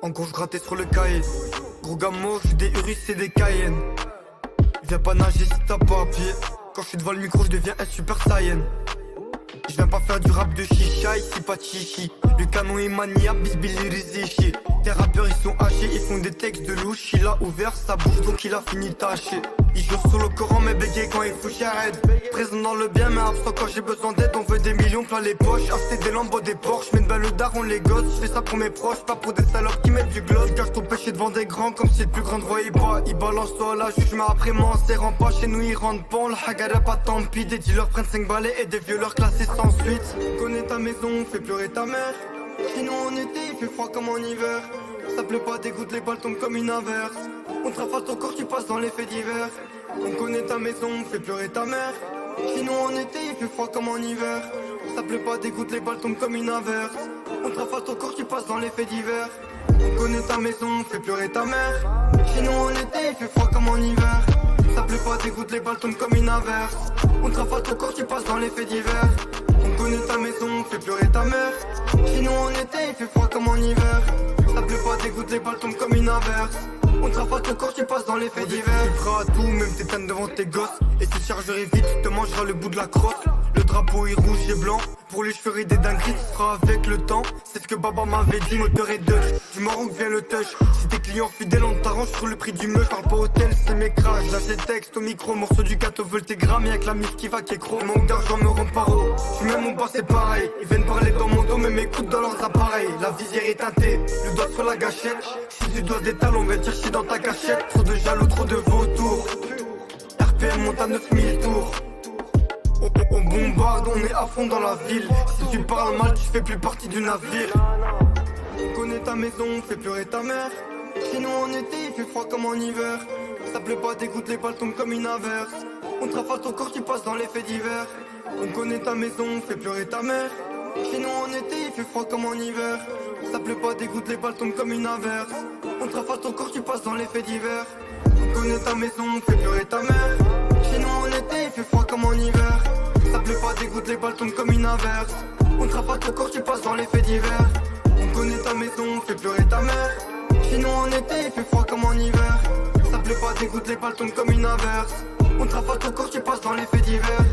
En gros, je grattais sur le cahier. Gros gamin, je des Urus et des Cayennes. Viens pas nager si t'as pas pied. Quand je suis devant le micro, je deviens un super saiyan. Je viens pas faire du rap de chicha, ici pas de chichi. Le canon est maniable, bisbili rizichi. Tes rappeurs ils sont hachés, ils font des textes de louche. Il a ouvert sa bouche donc il a fini taché. Il joue sur le Coran mais bégayé quand il faut j'arrête. Présent dans le bien mais absent quand j'ai besoin d'aide. On veut des millions plein les poches, acheter des Lambo, des Porsche. Mets une balle daron les gosses, je fais ça pour mes proches. Pas pour des salopes qui mettent du gloss. Cache ton péché devant des grands comme si le plus grand ne voyait pas. Il balance toi la juge mais après moi on serrant pas. Chez nous ils rentrent pas, le hagara pas tant pis. Des dealers prennent 5 balais et des violeurs classés sans suite. Connais ta maison, fais pleurer ta mère. Chez nous en été, il fait froid comme en hiver. Ça plaît pas, tes gouttes, les balles tombent comme une averse. On te rafale ton corps, tu passes dans les faits divers. On connaît ta maison, fais pleurer ta mère. Chez nous en été, il fait froid comme en hiver. Ça plaît pas, tes gouttes, les balles tombent comme une averse. On te rafale ton corps, tu passes dans les faits divers. On connaît ta maison, fais pleurer ta mère. Chez nous en été, il fait froid comme en hiver. Ça plaît pas, tes gouttes, les balles tombent comme une averse. On te rafale ton corps, tu passes dans les faits divers. On connaît ta maison, fais pleurer ta mère. Chez nous en été, il fait froid comme en hiver. Ça plaît pas, des gouttes, les balles tombent comme une averse. On te rafale ton corps, tu passes dans les faits divers. Tu feras tout, même t'éteindre devant tes gosses. Et si chargerais vite, tu te mangeras le bout de la crosse. Le drapeau est rouge et blanc. Pour lui je ferai des dingueries, tu feras avec le temps. C'est ce que Baba m'avait dit, moteur et Dutch. Du Maroc vient le touch. Si tes clients fidèles, on t'arrange sur le prix du meuble. Parle pas hôtel, c'est mes crash. Lâche les textes au micro, morceau du gâteau veulent tes grammes. Et avec la mif qui va qui est gros. Manque d'argent me rend paro. Tu mets mon bas, c'est pareil. Ils viennent parler dans mon dos, mais m'écoutent dans leurs appareils. La visière est teintée, le doigt sur la gâchette. Si tu dois des talons, on va te chercher dans ta cachette. Trop de jaloux, trop de vautours. RPM monte à 9000 tours. On bombarde, on est à fond dans la ville. Si tu parles mal, tu fais plus partie du navire. On connaît ta maison, fais pleurer ta mère. Chez nous en été, il fait froid comme en hiver. Ça plaît pas, tes gouttes, les balles tombent comme une averse. On te rafale ton corps, tu passes dans les faits divers. On connaît ta maison, fais pleurer ta mère. Chez nous en été, il fait froid comme en hiver. Ça plaît pas, tes gouttes, les balles tombent comme une averse. On te rafale ton corps, tu passes dans les faits divers. On connaît ta maison, fais pleurer ta mère. Chez nous en été, il fait froid comme en hiver. Ça plaît pas, des gouttes, les balles tombent comme une averse. On te rafale ton corps, tu passes dans les faits divers. On connaît ta maison, fais pleurer ta mère. Chez nous en été, il fait froid comme en hiver. Ça plaît pas, des gouttes, les balles tombent comme une averse. On te rafale ton corps, tu passes dans les faits divers. On connaît ta maison, fais pleurer ta mère. Chez nous en été, il fait froid comme en hiver. Ça plaît pas, des gouttes, les balles tombent comme une averse. On te rafale ton corps, tu passes dans les faits divers. On connaît ta maison, fais pleurer ta mère. Chez nous en été, il fait froid comme en hiver. Ça plaît pas, des gouttes, les balles tombent comme une averse. On te rafale ton corps, tu passes dans les faits divers. On connaît ta maison, fais pleurer ta mère. Chez nous en été, il fait froid comme en hiver. Ça plaît pas, des gouttes, les balles tombent comme une averse. On te rafale ton corps, tu passes dans les faits divers.